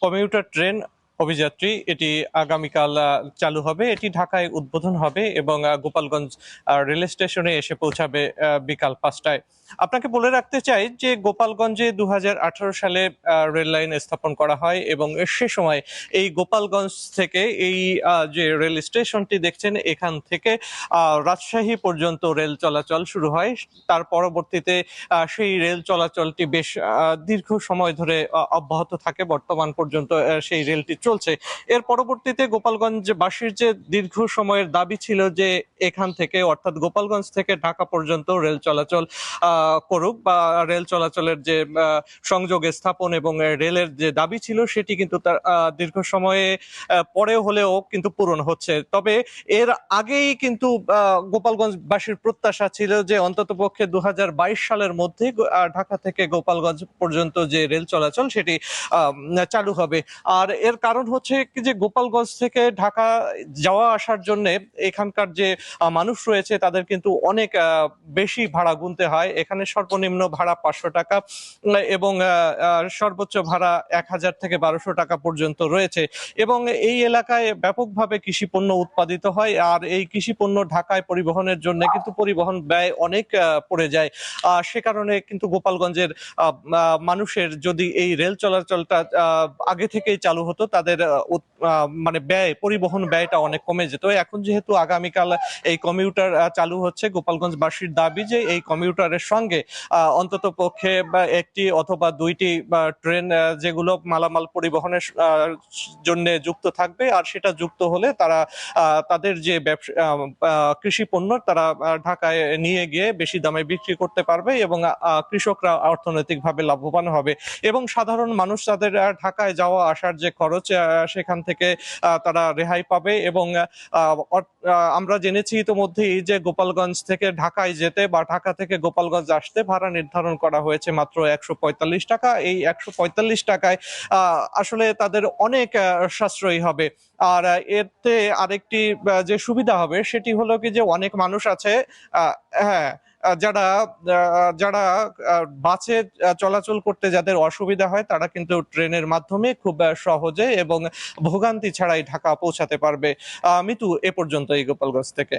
Commuter train অভিযাত্রী এটি আগামীকাল চালু হবে। এটি ঢাকায় উদ্বোধন হবে এবং গোপালগঞ্জ রেল স্টেশনে এসে পৌঁছাবে বিকাল 5টায়। আপনাকে বলে রাখতে চাই যে গোপালগঞ্জে 2018 সালে রেল লাইন স্থাপন করা হয় এবং সে সময় এই গোপালগঞ্জ থেকে এই যে রেল স্টেশনটি দেখছেন এখান থেকে রাজশাহী পর্যন্ত রেল চলাচল শুরু হয়। তার পরবর্তীতে সেই রেল চলাচলটি বেশ দীর্ঘ সময় ধরে অব্যাহত থাকে। বর্তমান পর্যন্ত সেই রেলটি চলছে। এর পরবর্তীতে গোপালগঞ্জবাসীর যে দীর্ঘ সময়ের দাবি ছিল যে এখান থেকে অর্থাৎ গোপালগঞ্জ থেকে ঢাকা পর্যন্ত রেল চলাচল করুক বা রেল চলাচলের যে সংযোগ স্থাপন এবং রেলের যে দাবি ছিল সেটি কিন্তু তার দীর্ঘ সময়ে পরেও হলেও কিন্তু পূরণ হচ্ছে। তবে এর আগেই কিন্তু গোপালগঞ্জবাসীর প্রত্যাশা ছিল যে অন্ততপক্ষে 2022 সালের মধ্যে ঢাকা থেকে গোপালগঞ্জ পর্যন্ত যে রেল চলাচল সেটি চালু হবে। আর এর কারণ হচ্ছে কি যে গোপালগঞ্জ থেকে ঢাকা যাওয়া আসার জন্য এখানকার যে মানুষ রয়েছে তাদের কিন্তু অনেক বেশি ভাড়া গুনতে হয়। এখানে সর্বনিম্ন ভাড়া 500 টাকা এবং সর্বোচ্চ ভাড়া 1000 থেকে 1200 টাকা পর্যন্ত রয়েছে এবং এই এলাকায় ব্যাপকভাবে কৃষি পণ্য উৎপাদিত হয়। আর এই কৃষি পণ্য ঢাকায় পরিবহনের জন্য কিন্তু পরিবহন ব্যয় অনেক পড়ে যায়। সে কারণে কিন্তু গোপালগঞ্জের মানুষের যদি এই রেল চলাচলটা আগে থেকেই চালু হতো তাদের মানে পরিবহন ব্যয়টা অনেক কমে যেত। এখন যেহেতু আগামীকাল এই কমিউটার চালু হচ্ছে, গোপালগঞ্জবাসীর দাবি যে এই কমিউটারের সঙ্গে অন্তত পক্ষে একটি অথবা দুইটি ট্রেন যেগুলো মালামাল পরিবহনের জন্য যুক্ত থাকবে। আর সেটা যুক্ত হলে তারা তাদের যে ব্যবসা কৃষি পণ্য তারা ঢাকায় নিয়ে গিয়ে বেশি দামে বিক্রি করতে পারবে এবং কৃষকরা অর্থনৈতিকভাবে লাভবান হবে এবং সাধারণ মানুষ তাদের ঢাকায় যাওয়া আসার যে খরচ সেখান থেকে তারা রেহাই পাবে এবং আমরা জেনেছি ইতোমধ্যেই যে গোপালগঞ্জ থেকে ঢাকায় যেতে বা ঢাকা থেকে গোপালগঞ্জ আসতে ভাড়া নির্ধারণ করা হয়েছে মাত্র 145 টাকা। এই 145 টাকায় আসলে তাদের অনেক সাশ্রয়ী হবে। আর এতে আরেকটি যে সুবিধা হবে সেটি হলো কি যে অনেক মানুষ আছে হ্যাঁ যারা যারা বাসে চলাচল করতে যাদের অসুবিধা হয় তারা কিন্তু ট্রেনের মাধ্যমে খুব সহজে এবং ভোগান্তি ছাড়াই ঢাকা পৌঁছাতে পারবে। মিতু, এ পর্যন্ত এই গোপালগঞ্জ থেকে।